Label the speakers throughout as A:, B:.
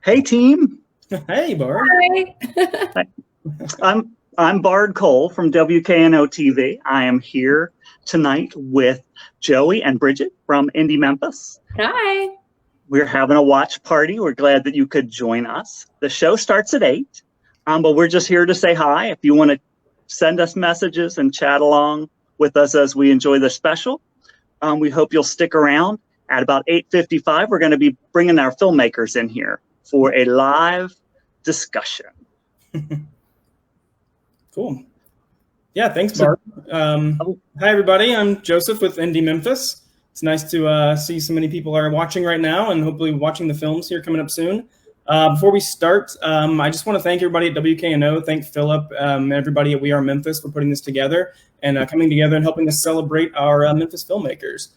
A: Hey, team.
B: Hey, Bard.
C: Hi.
A: I'm Bard Cole from WKNO TV. I am here tonight with Joey and Bridget from Indie Memphis.
C: Hi.
A: We're having a watch party. We're glad that you could join us. The show starts at 8, but we're just here to say hi. If you want to send us messages and chat along with us as we enjoy the special, we hope you'll stick around. At about 8:55, we're going to be bringing our filmmakers in here for a live discussion.
B: Cool. Yeah, thanks, Bart. Hi, everybody. I'm Joseph with Indie Memphis. It's nice to see so many people are watching right now and hopefully watching the films here coming up soon. Before we start, I just want to thank everybody at WKNO. Thank Philip and everybody at We Are Memphis for putting this together and coming together and helping us celebrate our Memphis filmmakers.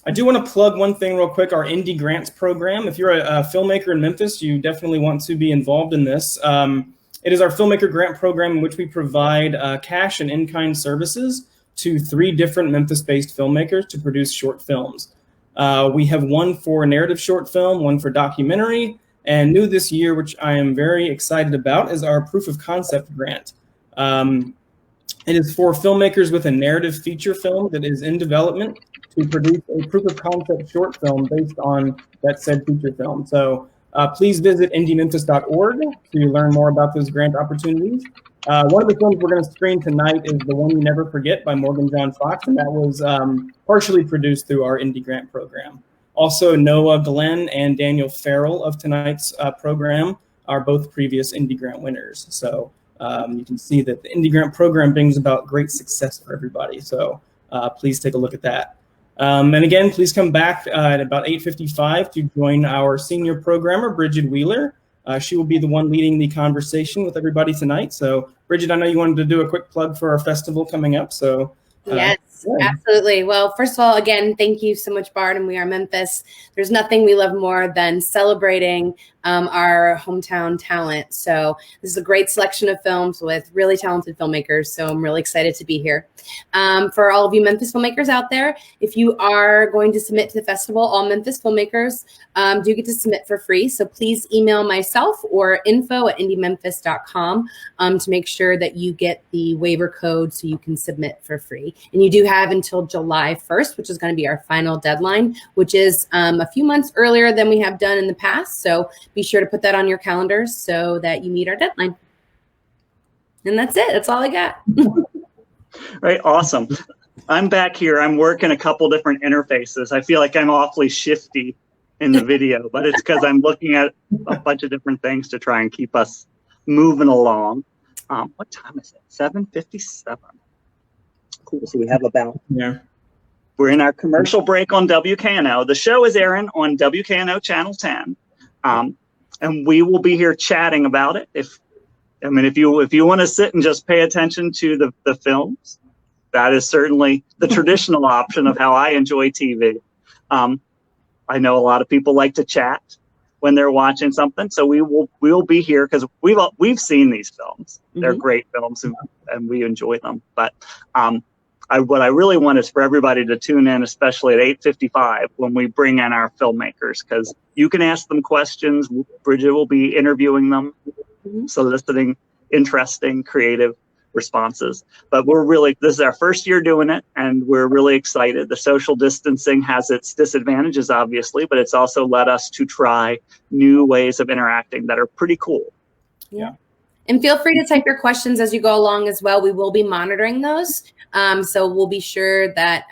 B: I do want to plug one thing real quick, our Indie Grants program. If you're a filmmaker in Memphis, you definitely want to be involved in this. It is our filmmaker grant program in which we provide cash and in-kind services to 3 different Memphis-based filmmakers to produce short films. We have one for narrative short film, one for documentary, and new this year, which I am very excited about, is our proof of concept grant. It is for filmmakers with a narrative feature film that is in development to produce a proof of concept short film based on that said feature film. So please visit indiememphis.org to learn more about those grant opportunities. One of the films we're going to screen tonight is The One You Never Forget by Morgan John Fox, and that was partially produced through our Indie Grant program. Also, Noah Glenn and Daniel Farrell of tonight's program are both previous Indie Grant winners. So you can see that the Indie Grant program brings about great success for everybody. So please take a look at that. And again, please come back at about 8:55 to join our senior programmer, Bridget Wheeler. She will be the one leading the conversation with everybody tonight. So, Bridget, I know you wanted to do a quick plug for our festival coming up. So,
C: yes, absolutely. Well, first of all, again, thank you so much, Bard, and We Are Memphis. There's nothing we love more than celebrating our hometown talent. So this is a great selection of films with really talented filmmakers. So I'm really excited to be here. For all of you Memphis filmmakers out there, if you are going to submit to the festival, all Memphis filmmakers do get to submit for free. So please email myself or info@indiememphis.com to make sure that you get the waiver code so you can submit for free. And you do have until July 1st, which is going to be our final deadline, which is a few months earlier than we have done in the past. So be sure to put that on your calendars so that you meet our deadline. And that's it. That's all I got.
A: Right. Awesome. I'm back here. I'm working a couple different interfaces. I feel like I'm awfully shifty in the video, but it's because I'm looking at a bunch of different things to try and keep us moving along. What time is it? 7:57. Cool. So we have about, we're in our commercial break on WKNO. The show is airing on WKNO Channel 10. And we will be here chatting about it. If you want to sit and just pay attention to the films, that is certainly the traditional option of how I enjoy TV. I know a lot of people like to chat when they're watching something, so we'll be here because we've seen these films. They're great films and we enjoy them. But what I really want is for everybody to tune in, especially at 8:55 when we bring in our filmmakers, because you can ask them questions. Bridget will be interviewing them, soliciting interesting, creative responses. But this is our first year doing it, and we're really excited. The social distancing has its disadvantages, obviously, but it's also led us to try new ways of interacting that are pretty cool.
C: Yeah. And feel free to type your questions as you go along as well. We will be monitoring those. So we'll be sure that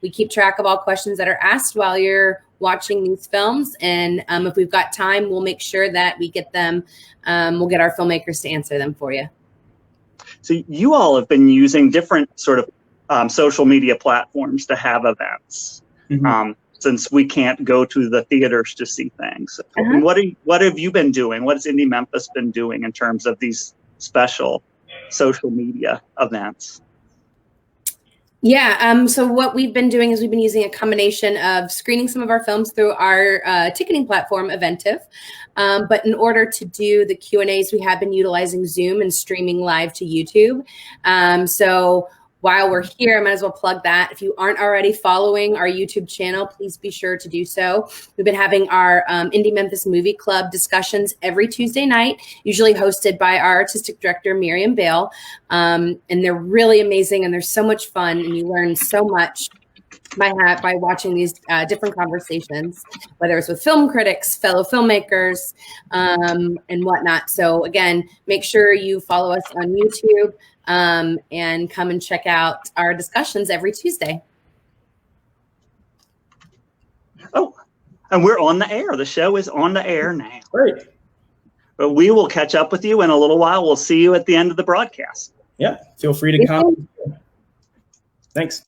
C: we keep track of all questions that are asked while you're watching these films. And if we've got time, we'll make sure that we get them. We'll get our filmmakers to answer them for you.
A: So you all have been using different sort of social media platforms to have events. Since we can't go to the theaters to see things. What have you been doing? What has Indie Memphis been doing in terms of these special social media events?
C: Yeah, so what we've been doing is we've been using a combination of screening some of our films through our ticketing platform, Eventive. But in order to do the Q&As, we have been utilizing Zoom and streaming live to YouTube. So while we're here, I might as well plug that. If you aren't already following our YouTube channel, please be sure to do so. We've been having our Indie Memphis Movie Club discussions every Tuesday night, usually hosted by our artistic director, Miriam Bale. And they're really amazing, and they're so much fun, and you learn so much by watching these different conversations, whether it's with film critics, fellow filmmakers, and whatnot. So again, make sure you follow us on YouTube and come and check out our discussions every Tuesday.
A: Oh, and we're on the air. The show is on the air now.
B: Great.
A: But we will catch up with you in a little while. We'll see you at the end of the broadcast.
B: Yeah, feel free to comment. Thanks.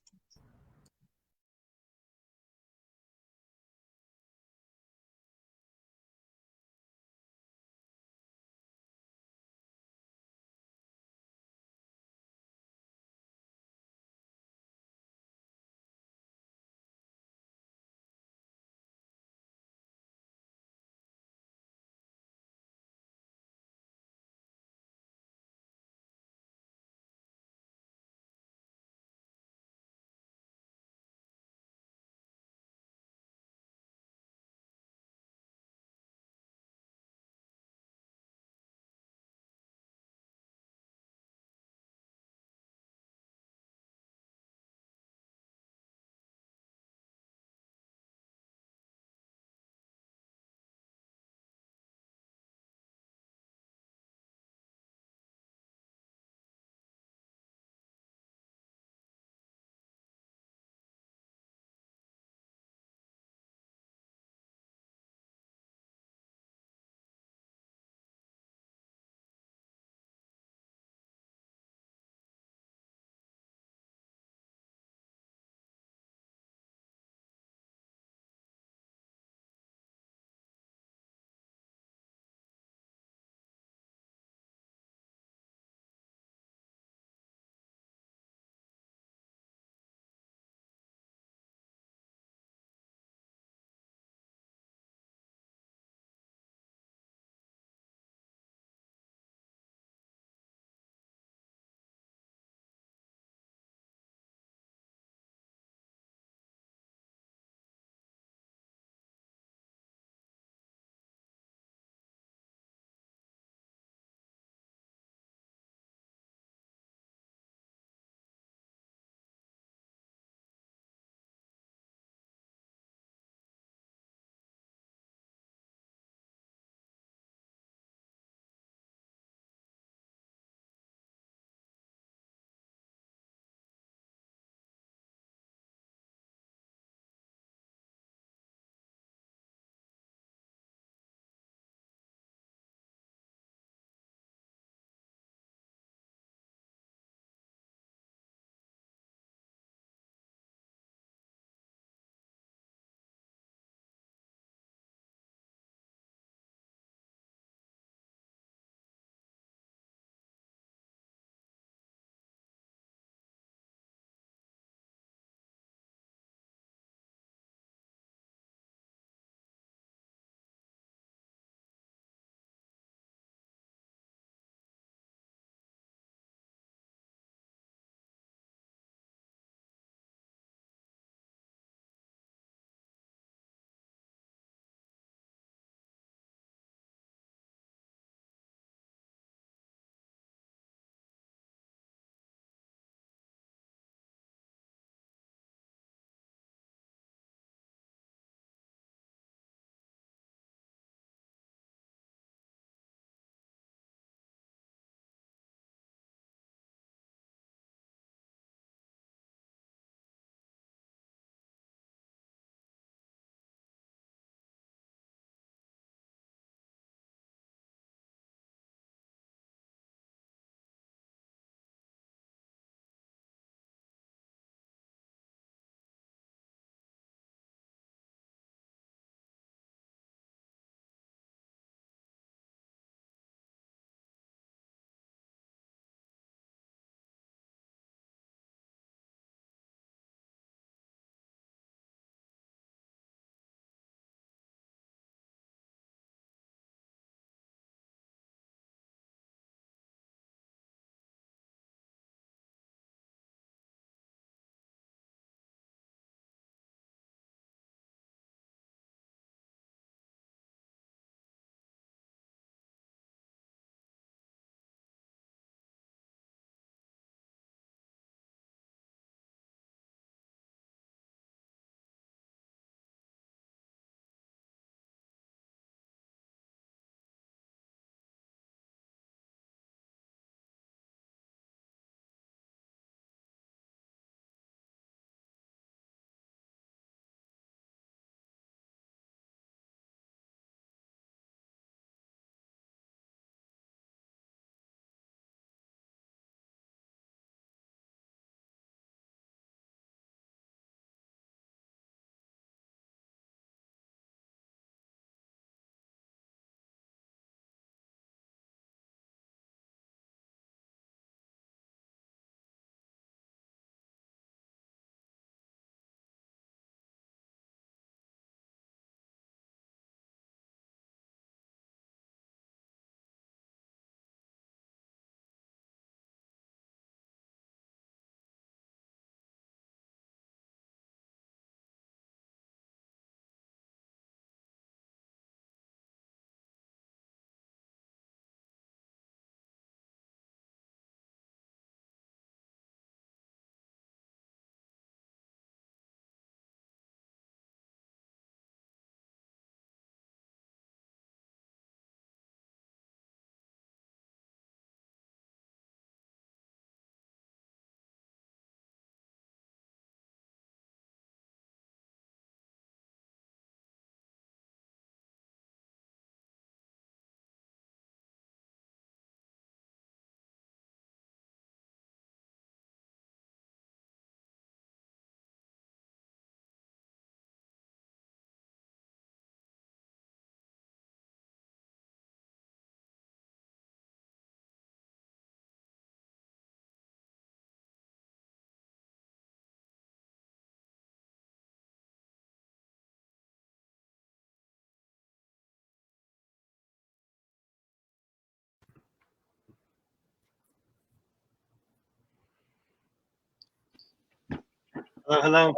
D: Hello.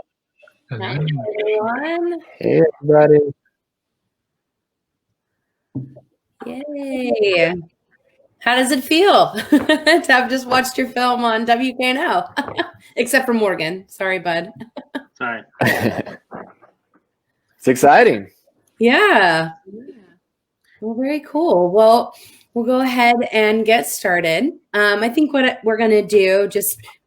C: Hi, everyone.
E: Hey, everybody.
C: Yay. How does it feel to have just watched your film on WKNO? Except for Morgan. Sorry, bud.
D: Sorry.
E: It's exciting.
C: Yeah. Well, very cool. Well, we'll go ahead and get started. I think what we're going to do,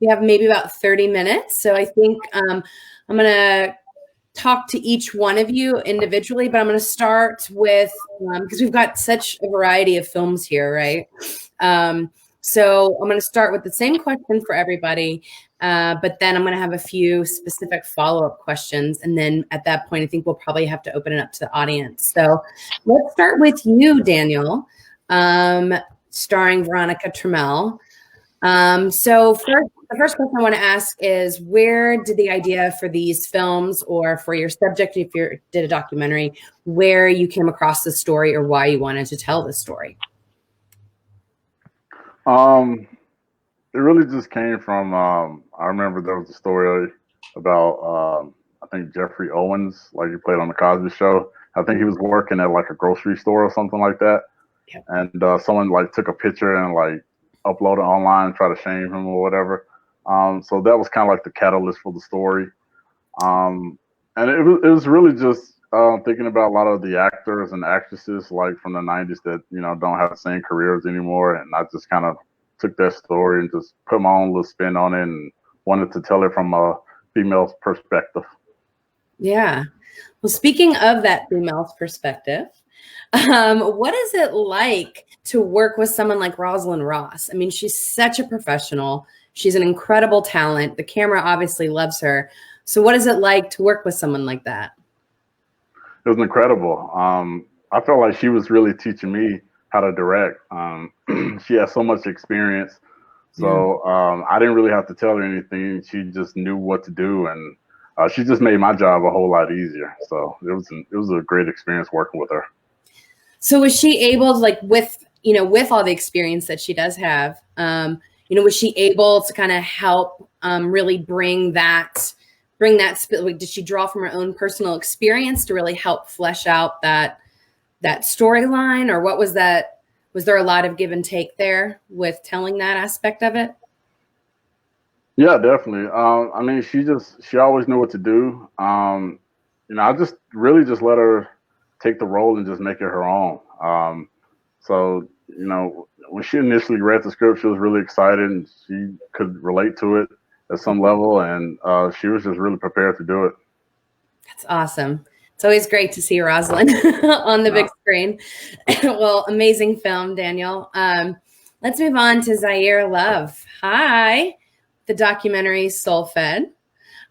C: we have maybe about 30 minutes. So I think I'm going to talk to each one of you individually, but I'm going to start with, because we've got such a variety of films here, right? So I'm going to start with the same question for everybody, but then I'm going to have a few specific follow-up questions. And then at that point, I think we'll probably have to open it up to the audience. So let's start with you, Daniel, starring Veronica Tramel. So the first question I want to ask is, where did the idea for these films, or for your subject, if you did a documentary, where you came across the story or why you wanted to tell the story?
F: It really just came from, I remember there was a story about, I think Jeffrey Owens, like he played on the Cosby Show. I think he was working at like a grocery store or something like that.
C: Yep.
F: And someone like took a picture and like uploaded it online and try to shame him or whatever. So that was kind of like the catalyst for the story. And it was really just thinking about a lot of the actors and actresses like from the 90s that, don't have the same careers anymore. And I just kind of took that story and just put my own little spin on it and wanted to tell it from a female's perspective.
C: Yeah. Well, speaking of that female's perspective, what is it like to work with someone like Roslyn Ross? I mean, she's such a professional. She's an incredible talent. The camera obviously loves her. So what is it like to work with someone like that?
F: It was incredible. I felt like she was really teaching me how to direct. She has so much experience. So I didn't really have to tell her anything. She just knew what to do. And she just made my job a whole lot easier. So it was a great experience working with her.
C: So was she able to, like, with all the experience that she does have, was she able to kind of help really bring that, did she draw from her own personal experience to really help flesh out that storyline, or what was that? Was there a lot of give and take there with telling that aspect of it?
F: Yeah, definitely. I mean, she always knew what to do. I just really just let her take the role and just make it her own. So, when she initially read the script, she was really excited and she could relate to it at some level. And she was just really prepared to do it.
C: That's awesome. It's always great to see Roslyn on the big screen. Well, amazing film, Daniel. Let's move on to Zaire Love. Hi, the documentary Soul Fed.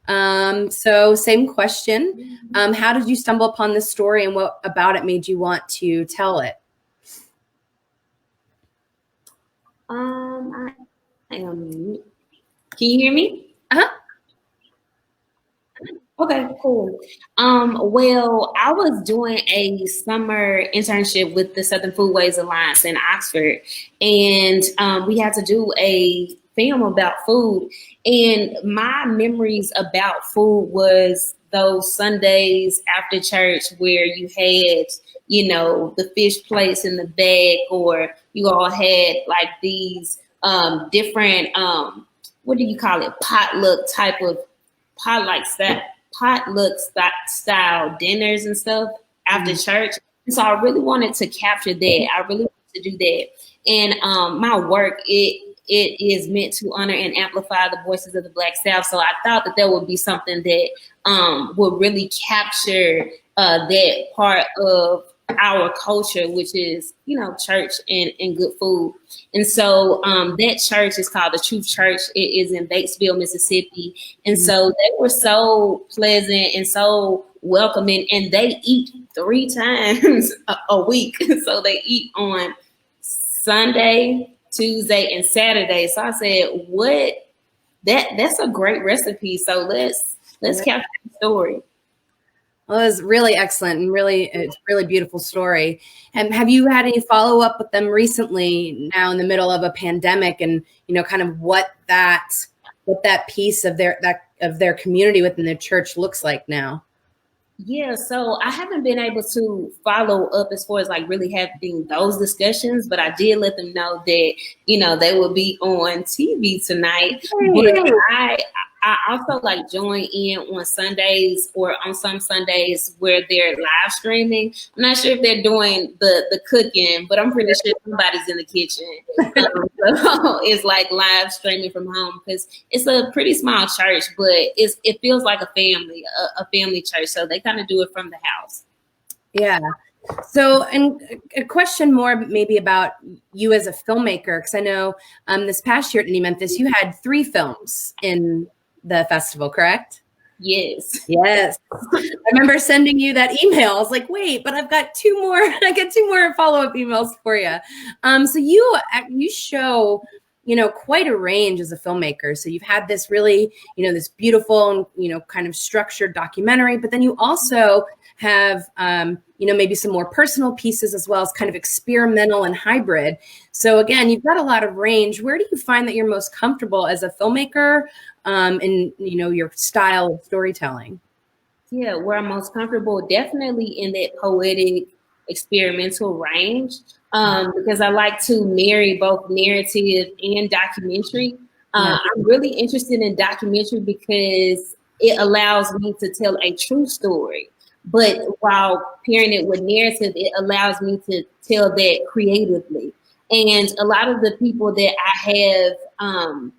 C: So same question. How did you stumble upon this story, and what about it made you want to tell it?
G: I am. Can you hear me?
C: Uh-huh.
G: Okay, cool. Well, I was doing a summer internship with the Southern Foodways Alliance in Oxford, and we had to do a film about food. And my memories about food was those Sundays after church where you had, the fish plates in the bag, or you all had like these different, what do you call it? Potluck style dinners and stuff after church. And so I really wanted to capture that. I really wanted to do that. And my work, it is meant to honor and amplify the voices of the Black South. So I thought that would be something that would really capture that part of our culture, which is, church and good food. And so that church is called the Truth Church. It is in Batesville, Mississippi. And so they were so pleasant and so welcoming, and they eat 3 times a week. So they eat on Sunday, Tuesday, and Saturday. So I said, that's a great recipe. So let's capture the story.
C: Well, it was really excellent, and it's a really beautiful story. And have you had any follow up with them recently, now in the middle of a pandemic, and kind of what that what that piece of their community within their church looks like now.
G: Yeah, so I haven't been able to follow up as far as like really having those discussions, but I did let them know that, you know, they will be on TV tonight. But I also like join in on Sundays or on some Sundays where they're live streaming. I'm not sure if they're doing the cooking, but I'm pretty sure somebody's in the kitchen. So it's like live streaming from home because it's a pretty small church, but it feels like a family church. So they kind of do it from the house.
C: Yeah. So, and a question more maybe about you as a filmmaker, because I know this past year at Indie Memphis, you had 3 films in the festival, correct?
G: Yes.
C: Yes. I remember sending you that email. I was like, wait, but I've got 2 more. I got 2 more follow-up emails for you. So you show, you know, quite a range as a filmmaker. So you've had this really, you know, this beautiful, you know, kind of structured documentary, but then you also have, you know, maybe some more personal pieces as well as kind of experimental and hybrid. So again, you've got a lot of range. Where do you find that you're most comfortable as a filmmaker in, you know, your style of storytelling?
G: Yeah, where I'm most comfortable, definitely in that poetic experimental range, because I like to marry both narrative and documentary. I'm really interested in documentary because it allows me to tell a true story. But while pairing it with narrative, it allows me to tell that creatively. And a lot of the people that I have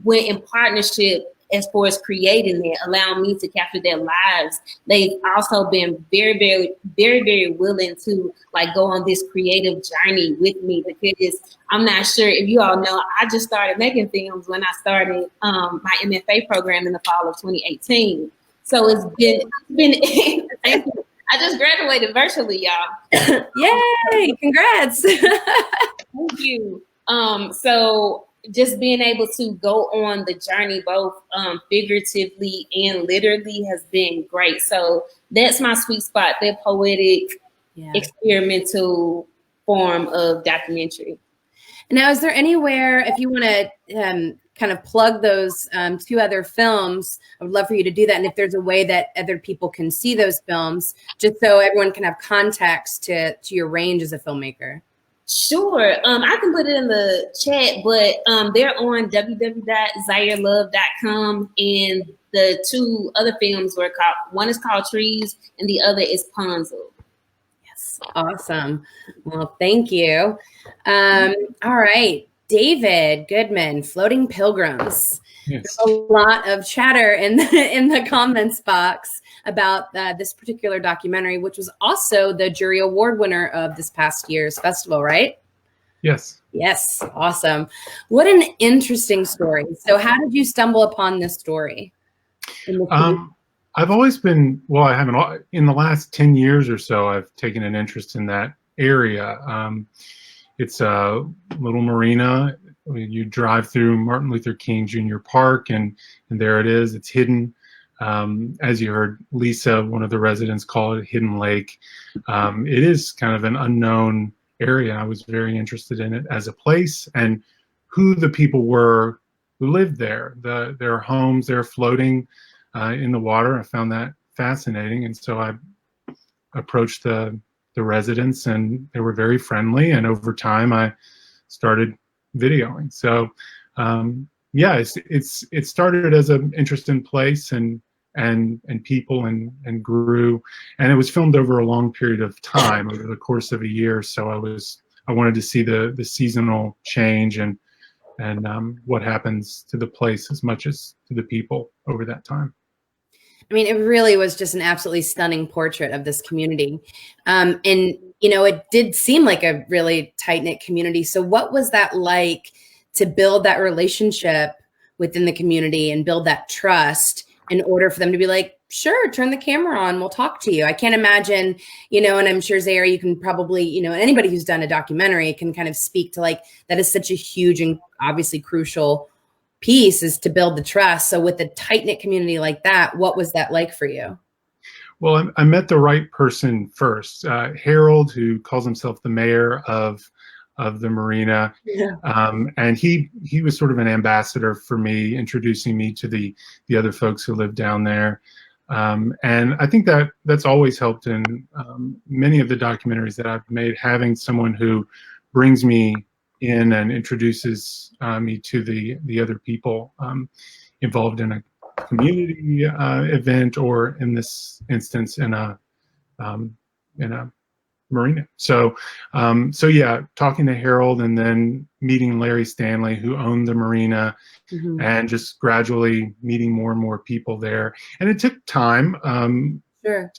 G: went in partnership as far as creating it, allowing me to capture their lives. They've also been very, very, very, very willing to like go on this creative journey with me, because I'm not sure if you all know, I just started making films when I started my MFA program in the fall of 2018. So it's been thank you. I just graduated virtually, y'all.
C: Yay! Congrats.
G: Thank you. So just being able to go on the journey, both figuratively and literally, has been great. So that's my sweet spot, that poetic, experimental form of documentary.
C: Now, is there anywhere, if you want to kind of plug those 2 other films, I would love for you to do that. And if there's a way that other people can see those films, just so everyone can have context to your range as a filmmaker.
G: Sure. I can put it in the chat, but they're on www.zyrelove.com, and the 2 other films were called, one is called Trees and the other is Ponzel.
C: Yes. Awesome. Well, thank you. All right. David Goodman, Floating Pilgrims.
D: Yes.
C: There's a lot of chatter in the comments box about this particular documentary, which was also the jury award winner of this past year's festival, right?
D: Yes.
C: Yes. Awesome. What an interesting story. So how did you stumble upon this story?
D: I've always been, well, I haven't, in the last 10 years or so, I've taken an interest in that area. It's a little marina. You drive through Martin Luther King Jr. Park, and there it is. It's hidden. As you heard Lisa, one of the residents, call it Hidden Lake. It is kind of an unknown area. I was very interested in it as a place and who the people were who lived there. Their homes, they're floating in the water. I found that fascinating, and so I approached the residents, and they were very friendly. And over time, I started videoing. So yeah, it started as an interesting place and people and grew, and it was filmed over a long period of time, over the course of a year. So I wanted to see the seasonal change and what happens to the place as much as to the people over that time.
C: I mean, it really was just an absolutely stunning portrait of this community. And, you know, it did seem like a really tight-knit community. So what was that like to build that relationship within the community and build that trust in order for them to be like, sure, turn the camera on, we'll talk to you? I can't imagine, you know, and I'm sure Zara, you can probably, you know, anybody who's done a documentary can kind of speak to like, that is such a huge and obviously crucial piece, is to build the trust. So with a tight-knit community like that, what was that like for you?
D: Well, I met the right person first. Harold, who calls himself the mayor of of the marina.
C: Yeah.
D: And he was sort of an ambassador for me, introducing me to the other folks who live down there. And I think that's always helped in many of the documentaries that I've made, having someone who brings me in and introduces me to the other people involved in a community event, or in this instance in a marina. So yeah, talking to Harold and then meeting Larry Stanley, who owned the marina, and just gradually meeting more and more people there. And it took time
C: Sure.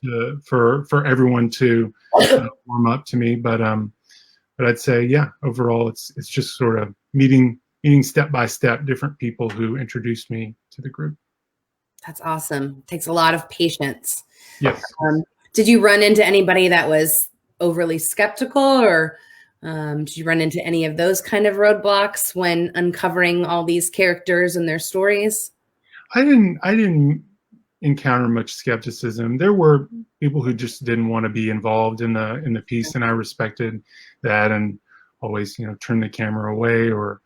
D: for everyone to warm up to me, but I'd say, yeah, overall it's just sort of meeting step by step different people who introduced me to the group.
C: That's awesome. It takes a lot of patience.
D: Yes.
C: Did you run into anybody that was overly skeptical, or did you run into any of those kind of roadblocks when uncovering all these characters and their stories?
D: I didn't encounter much skepticism. There were people who just didn't want to be involved in the piece, and I respected that, and always, turn the camera away or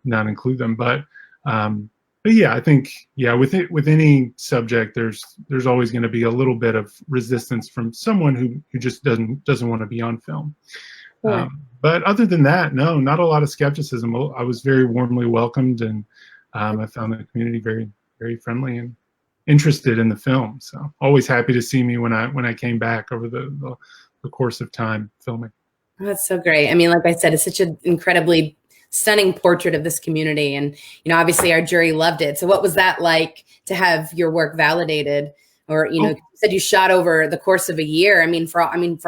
D: not include them. But yeah, I think, with any subject, there's always going to be a little bit of resistance from someone who just doesn't want to be on film.
C: Sure.
D: But other than that, no, not a lot of skepticism. I was very warmly welcomed, and I found the community very, very friendly and interested in the film. So always happy to see me when I came back over the course of time filming.
C: That's so great. I mean, like I said, it's such an incredibly stunning portrait of this community, and obviously our jury loved it. So what was that like to have your work validated? Or you said you shot over the course of a year. I mean, for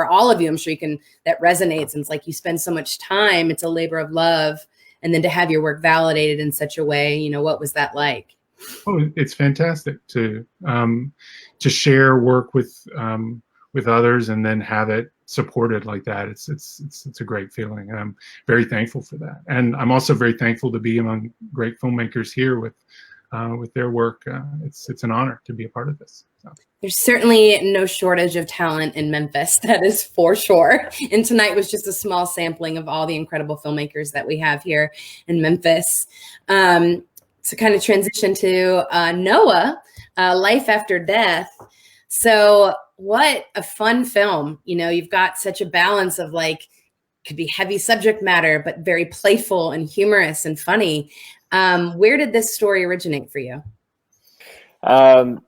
C: all of you, I'm sure that resonates. And it's like you spend so much time. It's a labor of love, and then to have your work validated in such a way, what was that like?
D: Oh, it's fantastic to share work with others and then have it supported like that. It's a great feeling, and I'm very thankful for that. And I'm also very thankful to be among great filmmakers here with their work. It's an honor to be a part of this. So. There's
C: certainly no shortage of talent in Memphis, that is for sure. And tonight was just a small sampling of all the incredible filmmakers that we have here in Memphis. To kind of transition to Noah, Life After Death. So what a fun film. You've got such a balance of could be heavy subject matter, but very playful and humorous and funny. Where did this story originate for you?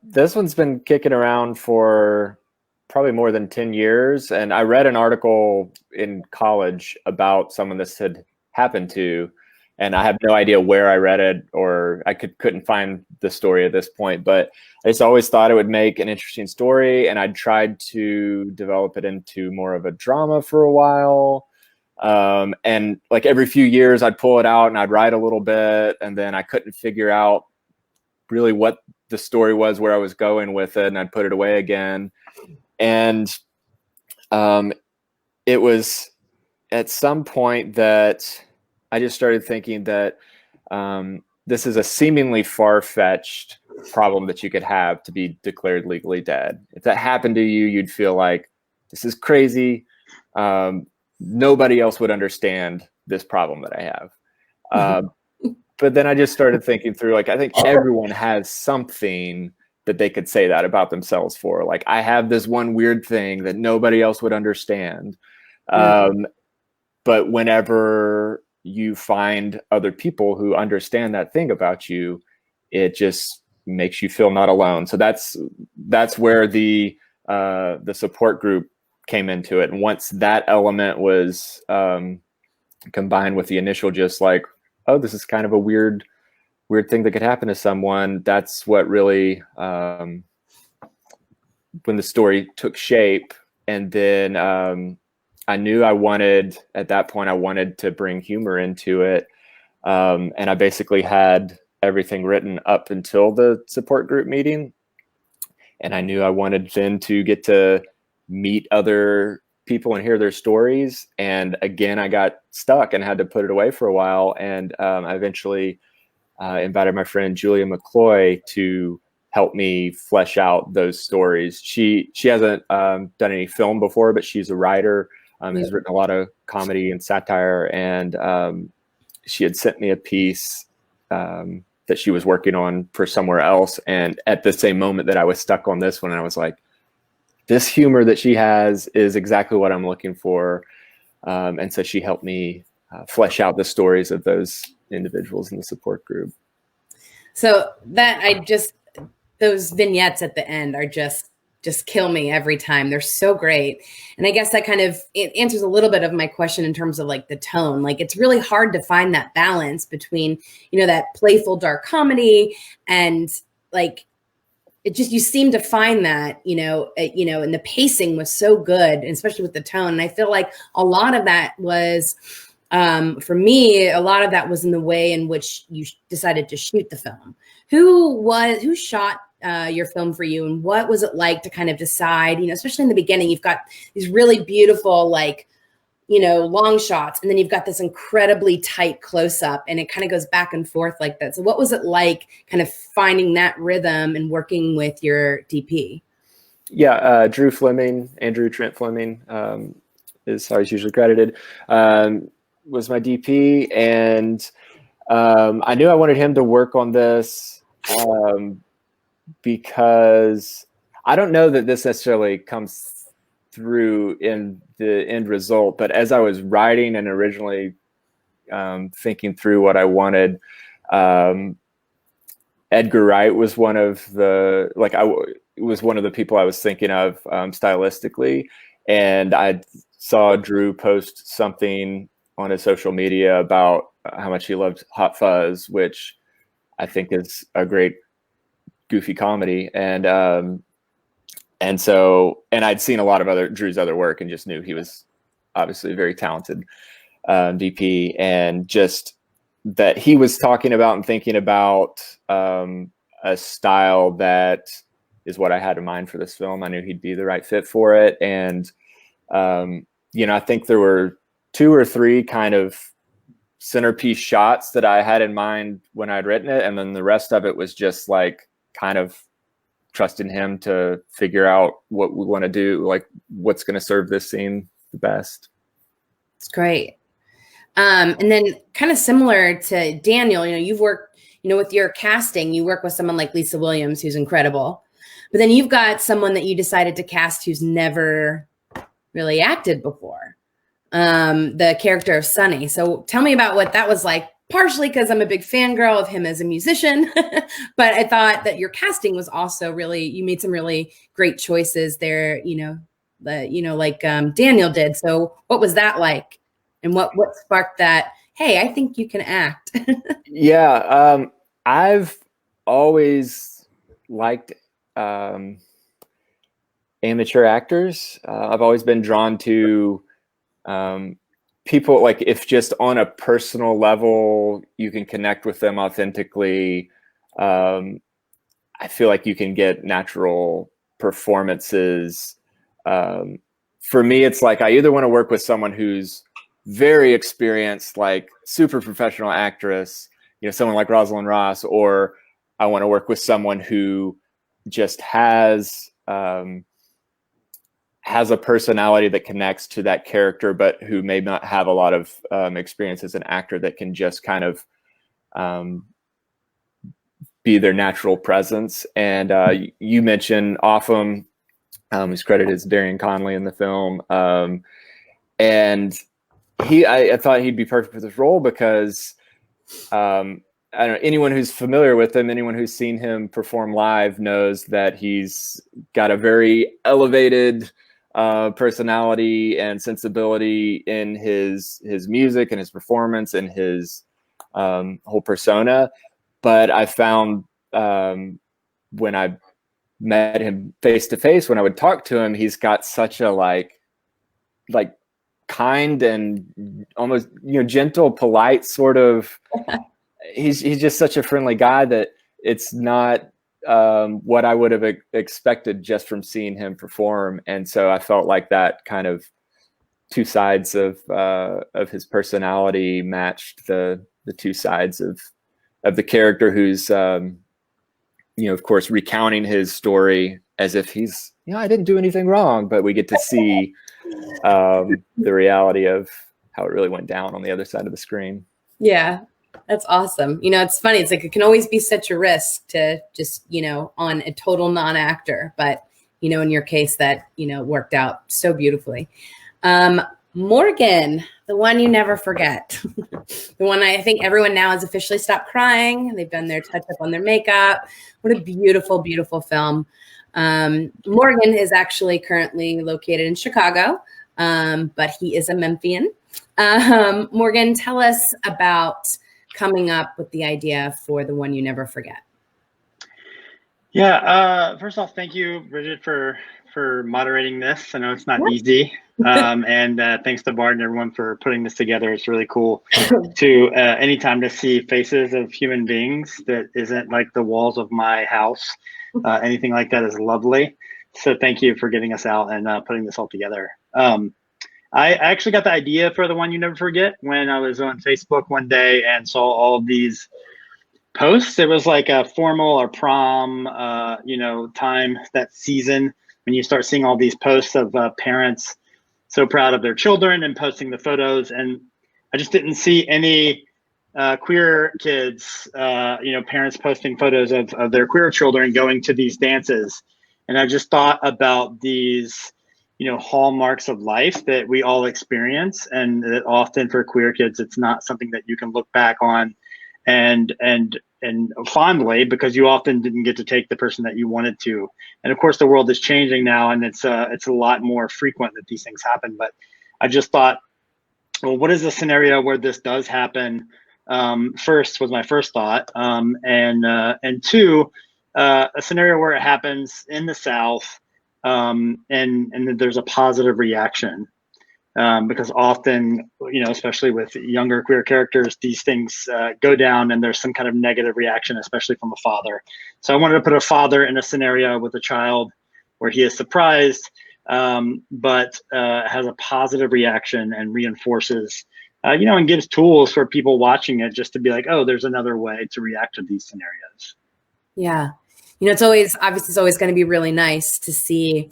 E: This one's been kicking around for probably more than 10 years. And I read an article in college about someone this had happened to, and I have no idea where I read it, or I couldn't find the story at this point, but I just always thought it would make an interesting story. And I'd tried to develop it into more of a drama for a while. And every few years I'd pull it out and I'd write a little bit, and then I couldn't figure out really what the story was, where I was going with it, and I'd put it away again. And it was at some point that I just started thinking that this is a seemingly far-fetched problem that you could have to be declared legally dead. If that happened to you, you'd feel like this is crazy. Nobody else would understand this problem that I have. But then I just started thinking through, I think everyone has something that they could say that about themselves for. I have this one weird thing that nobody else would understand. But whenever you find other people who understand that thing about you, it just makes you feel not alone. So that's where the support group came into it. And once that element was combined with the initial just oh, this is kind of a weird thing that could happen to someone, that's what really, when the story took shape. And then I knew at that point I wanted to bring humor into it. And I basically had everything written up until the support group meeting. And I knew I wanted then to get to meet other people and hear their stories. And again, I got stuck and had to put it away for a while. And I eventually invited my friend Julia McCloy to help me flesh out those stories. She hasn't done any film before, but she's a writer Has written a lot of comedy and satire, and she had sent me a piece that she was working on for somewhere else. And at the same moment that I was stuck on this one, I was like, this humor that she has is exactly what I'm looking for. And so she helped me flesh out the stories of those individuals in the support group.
C: So those vignettes at the end are just kill me every time. They're so great. And I guess that kind of it answers a little bit of my question in terms of like the tone. Like it's really hard to find that balance between, that playful dark comedy and like it just, you seem to find that, and the pacing was so good, and especially with the tone. And I feel like a lot of that was, for me, a lot of that was in the way in which you decided to shoot the film. Who shot your film for you, and what was it like to kind of decide, especially in the beginning, you've got these really beautiful, like, long shots, and then you've got this incredibly tight close up, and it kind of goes back and forth like that. So what was it like kind of finding that rhythm and working with your DP?
E: Yeah. Andrew Trent Fleming, is how he's usually credited, was my DP. And I knew I wanted him to work on this because I don't know that this necessarily comes through in the end result, but as I was writing and originally thinking through what I wanted, Edgar Wright was one of the people I was thinking of stylistically, and I saw Drew post something on his social media about how much he loved Hot Fuzz, which I think is a great goofy comedy, and I'd seen a lot of Drew's other work and just knew he was obviously a very talented DP, and just that he was talking about and thinking about a style that is what I had in mind for this film. I knew he'd be the right fit for it. And, I think there were 2 or 3 kind of centerpiece shots that I had in mind when I'd written it. And then the rest of it was just like kind of trusting him to figure out what we want to do, like what's going to serve this scene the best.
C: It's great. And then kind of similar to Daniel, you've worked, with your casting, you work with someone like Lisa Williams, who's incredible, but then you've got someone that you decided to cast who's never really acted before, the character of Sonny. So tell me about what that was like, partially because I'm a big fangirl of him as a musician, but I thought that your casting was also really, you made some really great choices there, like Daniel did. So what was that like? And what sparked that, hey, I think you can act?
E: Yeah, I've always liked amateur actors. I've always been drawn to people, like if just on a personal level, you can connect with them authentically. I feel like you can get natural performances. For me, it's like I either want to work with someone who's very experienced, like super professional actress, someone like Roslyn Ross, or I want to work with someone who just has a personality that connects to that character, but who may not have a lot of experience as an actor, that can just kind of be their natural presence. And you mentioned Offam, who's credited as Darian Conley in the film, and I thought he'd be perfect for this role because I don't know, anyone who's familiar with him, anyone who's seen him perform live knows that he's got a very elevated personality and sensibility in his music and his performance and his whole persona. But I found when I met him face to face, when I would talk to him, he's got such a like kind and almost gentle, polite sort of. He's just such a friendly guy that it's not what I would have expected just from seeing him perform. And so I felt like that kind of 2 sides of his personality matched the 2 sides of the character, who's of course recounting his story as if he's I didn't do anything wrong, but we get to see the reality of how it really went down on the other side of the screen.
C: Yeah, that's awesome. You know, it's funny. It's like it can always be such a risk to just, you know, on a total non-actor, but you know, in your case, that, you know, worked out so beautifully. Morgan, the one you never forget, the one I think everyone now has officially stopped crying. They've done their touch up on their makeup. What a beautiful, beautiful film. Morgan is actually currently located in Chicago, but he is a Memphian. Morgan, tell us about coming up with the idea for The One You Never Forget.
H: Yeah, first off, thank you, Bridget, for moderating this. I know it's not easy. And thanks to Bart and everyone for putting this together. It's really cool to anytime to see faces of human beings that isn't like the walls of my house. Anything like that is lovely. So thank you for getting us out and putting this all together. I actually got the idea for The One You Never Forget when I was on Facebook one day and saw all of these posts. It was like a formal or prom, you know, time that season when you start seeing all these posts of parents so proud of their children and posting the photos. And I just didn't see any queer kids, you know, parents posting photos of their queer children going to these dances. And I just thought about these, you know, hallmarks of life that we all experience, and that often for queer kids, it's not something that you can look back on and fondly, because you often didn't get to take the person that you wanted to. And of course, the world is changing now, and it's a lot more frequent that these things happen. But I just thought, well, what is a scenario where this does happen? First was my first thought, and two, a scenario where it happens in the South, and that there's a positive reaction. Because often, you know, especially with younger queer characters, these things go down and there's some kind of negative reaction, especially from a father. So I wanted to put a father in a scenario with a child where he is surprised, but has a positive reaction and reinforces, you know, and gives tools for people watching it just to be like, oh, there's another way to react to these scenarios.
C: Yeah. You know, it's always going to be really nice to see,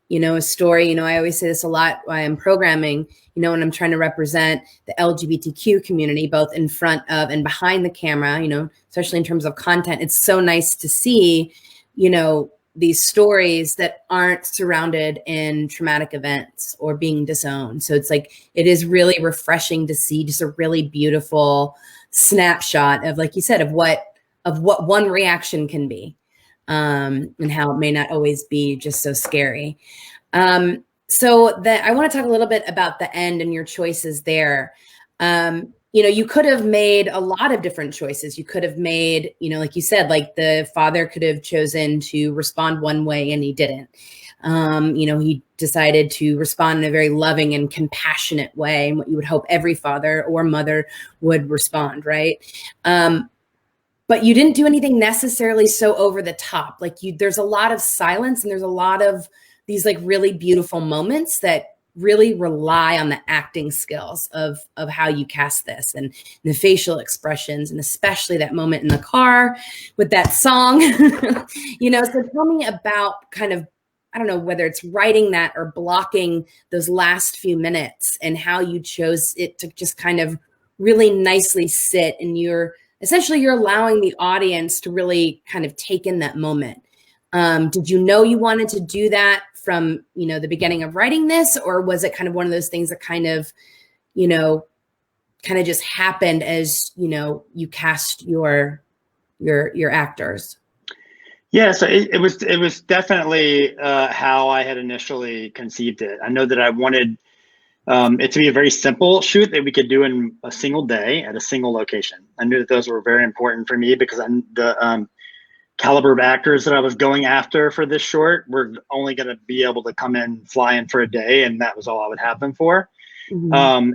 C: you know, a story. You know, I always say this a lot while I'm programming, you know, when I'm trying to represent the LGBTQ community, both in front of and behind the camera, you know, especially in terms of content. It's so nice to see, you know, these stories that aren't surrounded in traumatic events or being disowned. So it's like, it is really refreshing to see just a really beautiful snapshot of, like you said, of what one reaction can be. And how it may not always be just so scary. So that I want to talk a little bit about the end and your choices there. You know, you could have made a lot of different choices. You could have made, you know, like you said, like the father could have chosen to respond one way and he didn't. You know, he decided to respond in a very loving and compassionate way, and what you would hope every father or mother would respond, right? But you didn't do anything necessarily so over the top. Like there's a lot of silence and there's a lot of these like really beautiful moments that really rely on the acting skills of how you cast this and the facial expressions, and especially that moment in the car with that song, you know. So tell me about kind of, I don't know whether it's writing that or blocking those last few minutes and how you chose it to just kind of really nicely sit, and essentially you're allowing the audience to really kind of take in that moment. Did you know you wanted to do that from, you know, the beginning of writing this, or was it kind of one of those things that kind of, you know, kind of just happened as, you know, you cast your actors?
H: Yeah, so it was definitely how I had initially conceived it. I know that I wanted it to be a very simple shoot that we could do in a single day at a single location. I knew that those were very important for me because the caliber of actors that I was going after for this short were only going to be able to come in, fly in for a day, and that was all I would have them for. Mm-hmm.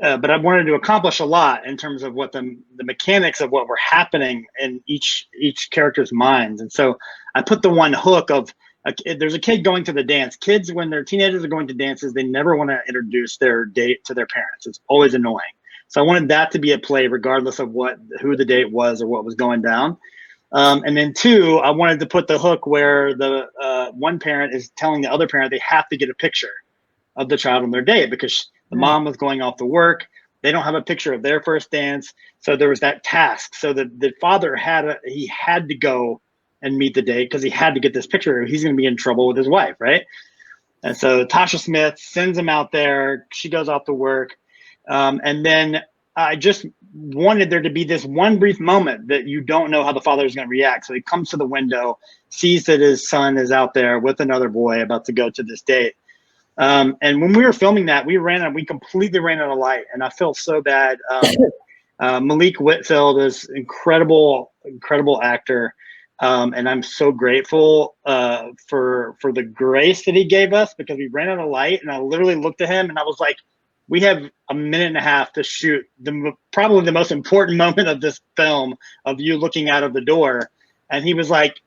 H: But I wanted to accomplish a lot in terms of what the mechanics of what were happening in each character's minds. And so I put the one hook of, there's a kid going to the dance. Kids, when they're teenagers, are going to dances, they never want to introduce their date to their parents. It's always annoying. So I wanted that to be at play regardless of who the date was or what was going down. And then 2, I wanted to put the hook where the one parent is telling the other parent they have to get a picture of the child on their date because the mom was going off to work. They don't have a picture of their first dance. So there was that task. So the father had to go and meet the date because he had to get this picture. He's going to be in trouble with his wife, right? And so Tasha Smith sends him out there. She goes off to work. And then I just wanted there to be this one brief moment that you don't know how the father is going to react. So he comes to the window, sees that his son is out there with another boy about to go to this date. And when we were filming that, we completely ran out of light, and I felt so bad. Malik Whitfield is incredible actor. And I'm so grateful for the grace that he gave us because we ran out of light, and I literally looked at him and I was like, we have a minute and a half to shoot probably the most important moment of this film of you looking out of the door. And he was like,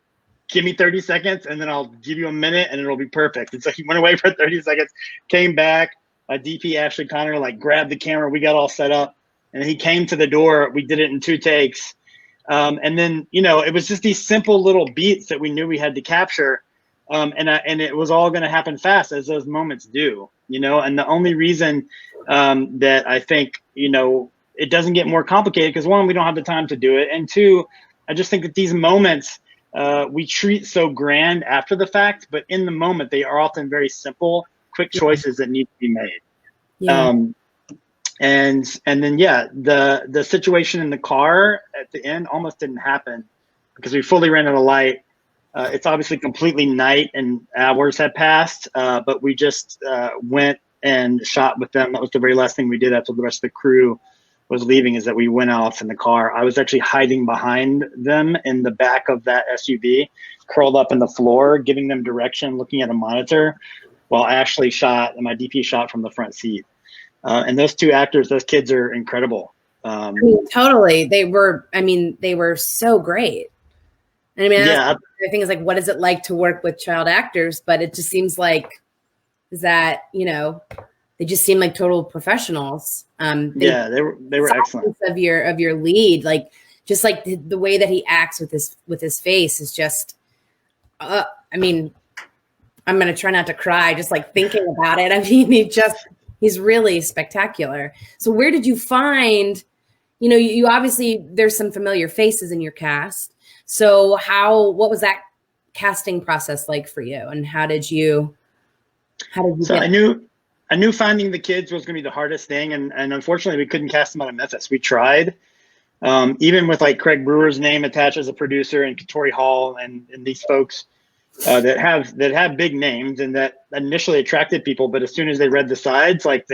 H: give me 30 seconds and then I'll give you a minute and it'll be perfect. And so he went away for 30 seconds, came back. DP Ashley Connor like grabbed the camera. We got all set up and he came to the door. We did it in 2 takes. And then, it was just these simple little beats that we knew we had to capture. And it was all going to happen fast as those moments do, and the only reason that I think, it doesn't get more complicated because 1, we don't have the time to do it. And 2, I just think that these moments we treat so grand after the fact, but in the moment, they are often very simple, quick choices that need to be made.
C: Yeah.
H: And then, the situation in the car at the end almost didn't happen because we fully ran out of light. It's obviously completely night and hours had passed, but we just went and shot with them. That was the very last thing we did after the rest of the crew was leaving, is that we went off in the car. I was actually hiding behind them in the back of that SUV, curled up in the floor, giving them direction, looking at a monitor, while Ashley shot and my DP shot from the front seat. And those 2 actors, those kids are incredible.
C: Totally. They were so great. And I think it's like, what is it like to work with child actors? But it just seems like that, they just seem like total professionals. They were excellent. Of your lead, like just like the way that he acts with his face is just. I'm gonna try not to cry just like thinking about it. He's really spectacular. So where did you find? You obviously there's some familiar faces in your cast. So what was that casting process like for you, and how did you? So
H: I knew finding the kids was going to be the hardest thing, and unfortunately we couldn't cast them out of Memphis. We tried, even with like Craig Brewer's name attached as a producer, and Katori Hall, and these folks that have big names and that initially attracted people, but as soon as they read the sides, like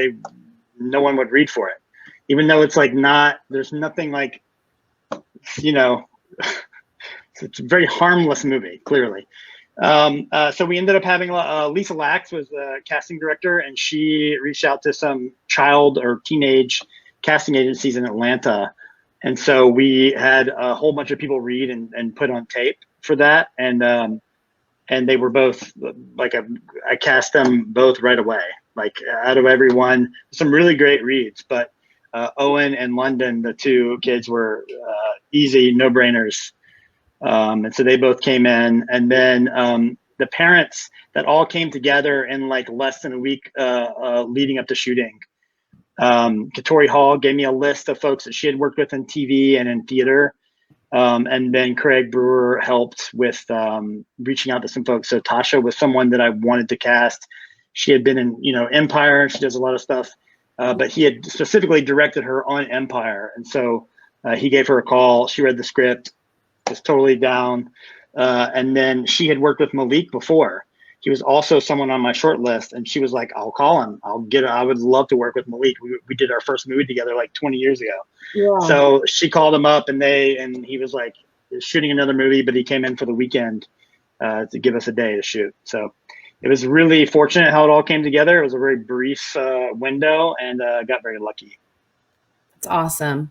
H: no one would read for it, even though it's like there's nothing like, it's a very harmless movie, clearly. So we ended up having Lisa Lax was the casting director, and she reached out to some child or teenage casting agencies in Atlanta. And so we had a whole bunch of people read and put on tape for that. And they were both like, I cast them both right away, like out of everyone, some really great reads, but Owen and London, the 2 kids were easy, no brainers. And so they both came in, and then the parents that all came together in like less than a week leading up to shooting. Katori Hall gave me a list of folks that she had worked with in TV and in theater. And then Craig Brewer helped with reaching out to some folks. So Tasha was someone that I wanted to cast. She had been in, Empire, and she does a lot of stuff, but he had specifically directed her on Empire. And so he gave her a call. She read the script, was totally down. And then she had worked with Malik before. He was also someone on my short list, and she was like, I'll call him. I would love to work with Malik. We did our first movie together like 20 years ago. Yeah. So she called him up, and he was like shooting another movie, but he came in for the weekend to give us a day to shoot. So it was really fortunate how it all came together. It was a very brief window, and got very lucky.
C: That's awesome.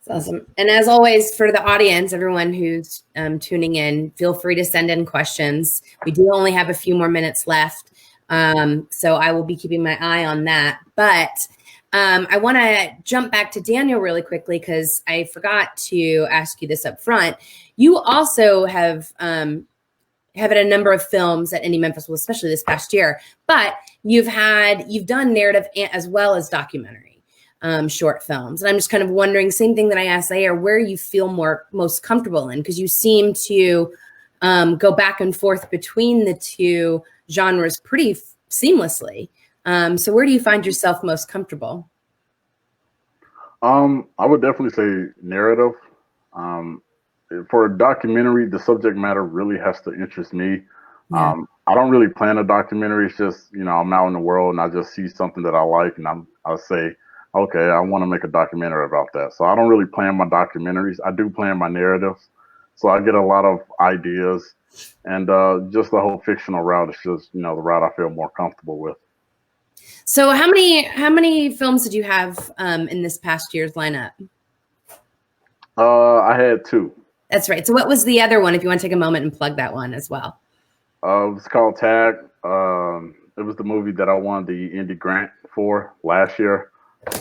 C: Awesome. And as always, for the audience, everyone who's tuning in, feel free to send in questions. We do only have a few more minutes left, so I will be keeping my eye on that. But I want to jump back to Daniel really quickly because I forgot to ask you this up front. You also have had a number of films at Indie Memphis, well, especially this past year, but you've done narrative as well as documentary short films. And I'm just kind of wondering, same thing that I asked Zaire, where you feel most comfortable in, because you seem to go back and forth between the two genres pretty seamlessly. So where do you find yourself most comfortable?
F: I would definitely say narrative. For a documentary, the subject matter really has to interest me.
C: Yeah.
F: I don't really plan a documentary. It's just, I'm out in the world and I just see something that I like and I'll say, okay, I want to make a documentary about that. So I don't really plan my documentaries. I do plan my narratives. So I get a lot of ideas, and just the whole fictional route is just, the route I feel more comfortable with.
C: So how many films did you have in this past year's lineup?
F: I had 2.
C: That's right. So what was the other one, if you want to take a moment and plug that one as well?
F: It's called Tag. It was the movie that I won the Indie Grant for last year.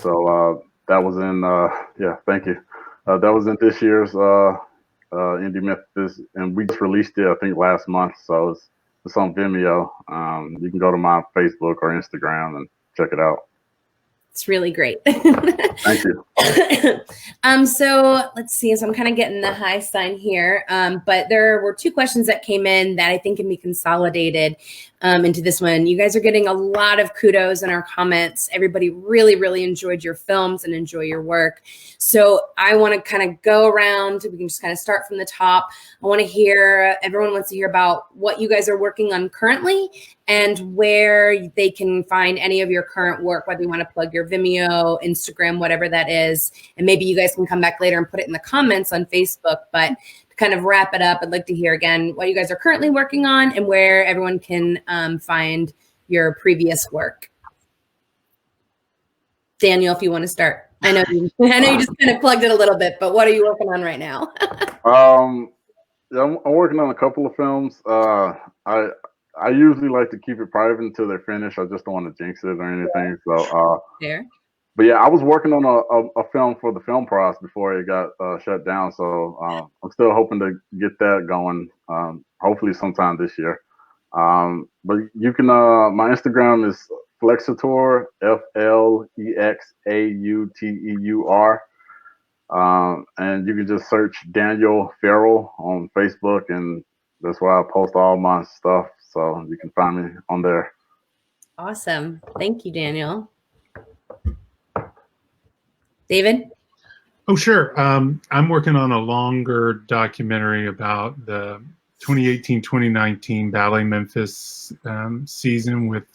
F: So that was in, thank you. That was in this year's Indie Memphis, and we just released it, I think, last month. So it's on Vimeo. You can go to my Facebook or Instagram and check it out.
C: It's really great.
F: Thank you.
C: So let's see. So I'm kind of getting the high sign here. But there were 2 questions that came in that I think can be consolidated into this one. You guys are getting a lot of kudos in our comments. Everybody really, really enjoyed your films and enjoy your work. So I want to kind of go around. We can just kind of start from the top. Everyone wants to hear about what you guys are working on currently and where they can find any of your current work, whether you want to plug your Vimeo, Instagram, whatever that is. And maybe you guys can come back later and put it in the comments on Facebook. But to kind of wrap it up, I'd like to hear again what you guys are currently working on and where everyone can find your previous work. Daniel, if you want to start. I know you just kind of plugged it a little bit, but what are you working on right now?
F: I'm working on a couple of films. I usually like to keep it private until they're finished. I just don't want to jinx it or anything. So,
C: There.
F: But yeah, I was working on a film for the Film Pros before it got shut down. So I'm still hoping to get that going. Hopefully sometime this year. But you can. My Instagram is Flexateur, FLEXAUTEUR. And you can just search Daniel Farrell on Facebook, and that's where I post all my stuff. So you can find me on there.
C: Awesome. Thank you, Daniel. David?
D: Oh, sure. I'm working on a longer documentary about the 2018-2019 Ballet Memphis season with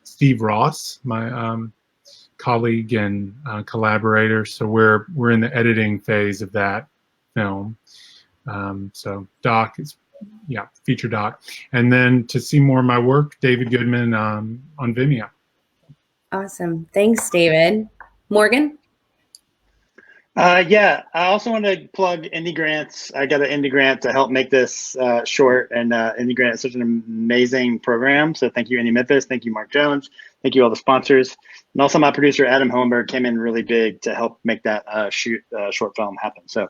D: Steve Ross, my colleague and collaborator. So we're in the editing phase of that film. So feature doc. And then to see more of my work, David Goodman on Vimeo.
C: Awesome. Thanks, David. Morgan?
H: I also want to plug Indie Grants. I got an Indie Grant to help make this short, and Indie Grant is such an amazing program. So thank you, Indie Memphis. Thank you, Mark Jones. Thank you, all the sponsors. And also my producer, Adam Hohenberg, came in really big to help make that short film happen. So I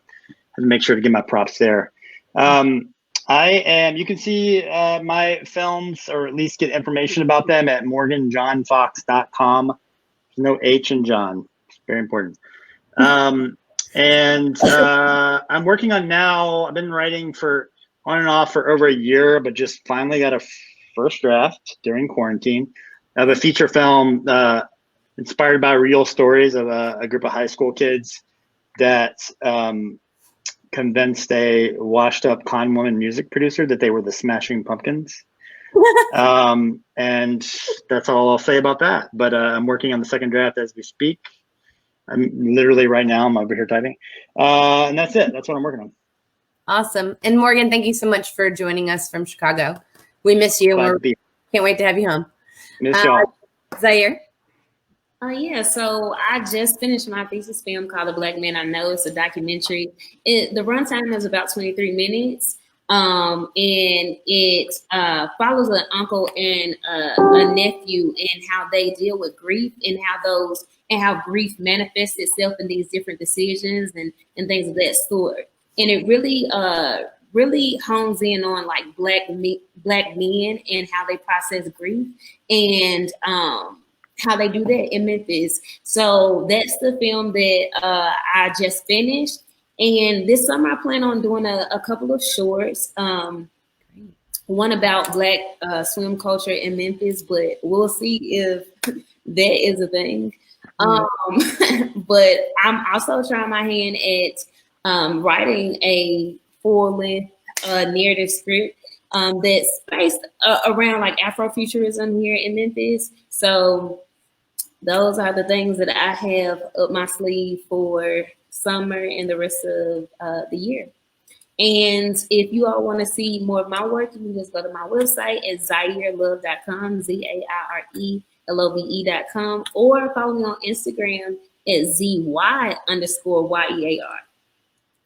H: had to make sure to give my props there. You can see my films, or at least get information about them, at morganjohnfox.com. There's no H in John. It's very important. I'm working on now. I've been writing on and off for over a year, but just finally got a first draft during quarantine of a feature film inspired by real stories of a group of high school kids that convinced a washed up con woman music producer that they were the Smashing Pumpkins. And that's all I'll say about that. But I'm working on the second draft as we speak. I'm literally right now, I'm over here typing. And that's it. That's what I'm working on.
C: Awesome. And Morgan, thank you so much for joining us from Chicago. We miss you. Can't wait to have you home.
H: Miss y'all.
C: Zaire?
G: So I just finished my thesis film called The Black Man I Know. It's a documentary. The runtime is about 23 minutes. And it follows an uncle and a nephew and how they deal with grief and how grief manifests itself in these different decisions and things of that sort. And it really hones in on like black men and how they process grief and how they do that in Memphis. So that's the film that I just finished. And this summer I plan on doing a couple of shorts. One about Black swim culture in Memphis, but we'll see if that is a thing. But I'm also trying my hand at writing a full-length narrative script that's based around like Afrofuturism here in Memphis. So those are the things that I have up my sleeve for summer and the rest of the year. And if you all want to see more of my work, you can just go to my website at zairelove.com, ZAIRELOVE.com, or follow me on Instagram at ZY_YEAR.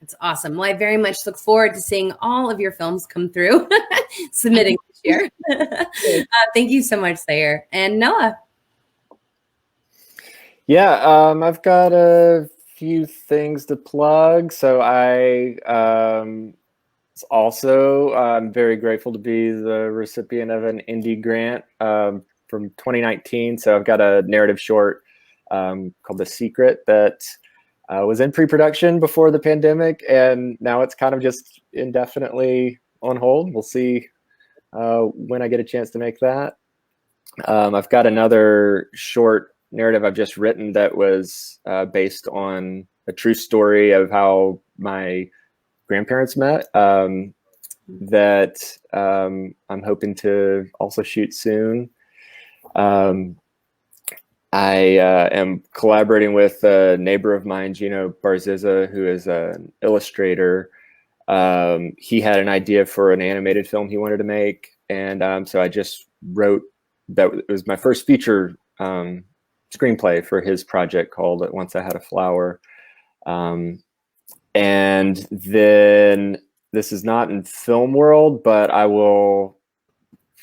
C: That's awesome. Well, I very much look forward to seeing all of your films come through, submitting this year. Thank you so much, Zaire. And Noah.
E: Yeah, I've got a few things to plug. So I'm very grateful to be the recipient of an indie grant from 2019. So I've got a narrative short called The Secret that was in pre-production before the pandemic, and now it's kind of just indefinitely on hold. We'll see when I get a chance to make that. I've got another short narrative I've just written that was based on a true story of how my grandparents met that I'm hoping to also shoot soon. I am collaborating with a neighbor of mine, Gino Barziza, who is an illustrator. He had an idea for an animated film he wanted to make, and so I just wrote that. It was my first feature screenplay for his project called Once I Had a Flower. And then this is not in film world, but I will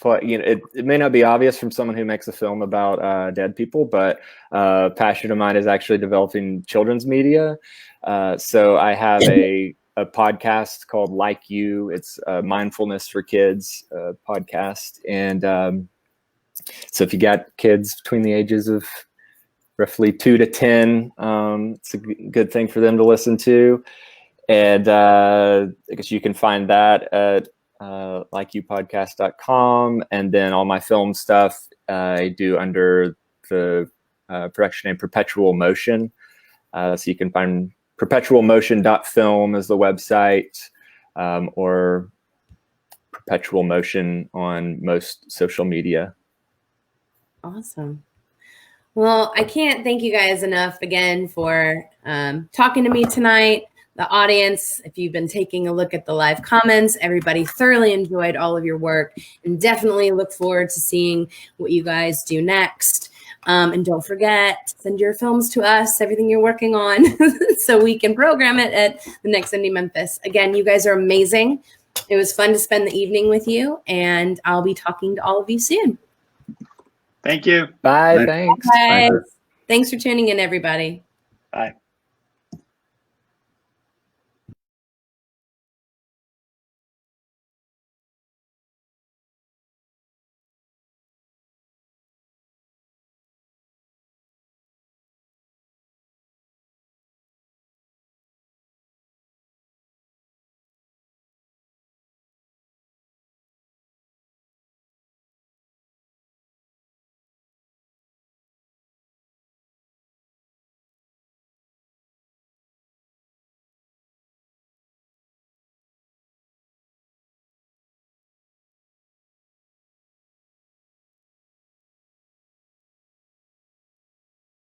E: put, it may not be obvious from someone who makes a film about dead people, but passion of mine is actually developing children's media. So I have a podcast called Like You. It's a mindfulness for kids podcast. And so if you got kids between the ages of roughly 2 to 10, it's a good thing for them to listen to. And I guess you can find that at likeyoupodcast.com. And then all my film stuff I do under the production name Perpetual Motion. So you can find perpetualmotion.film as the website, or Perpetual Motion on most social media.
C: Awesome. Well, I can't thank you guys enough again for talking to me tonight. The audience, if you've been taking a look at the live comments, everybody thoroughly enjoyed all of your work and definitely look forward to seeing what you guys do next. And don't forget to send your films to us, everything you're working on, so we can program it at the next Indie Memphis. Again, you guys are amazing. It was fun to spend the evening with you, and I'll be talking to all of you soon.
H: Thank you.
E: Bye. Thanks.
C: Bye. Thanks for tuning in, everybody.
H: Bye.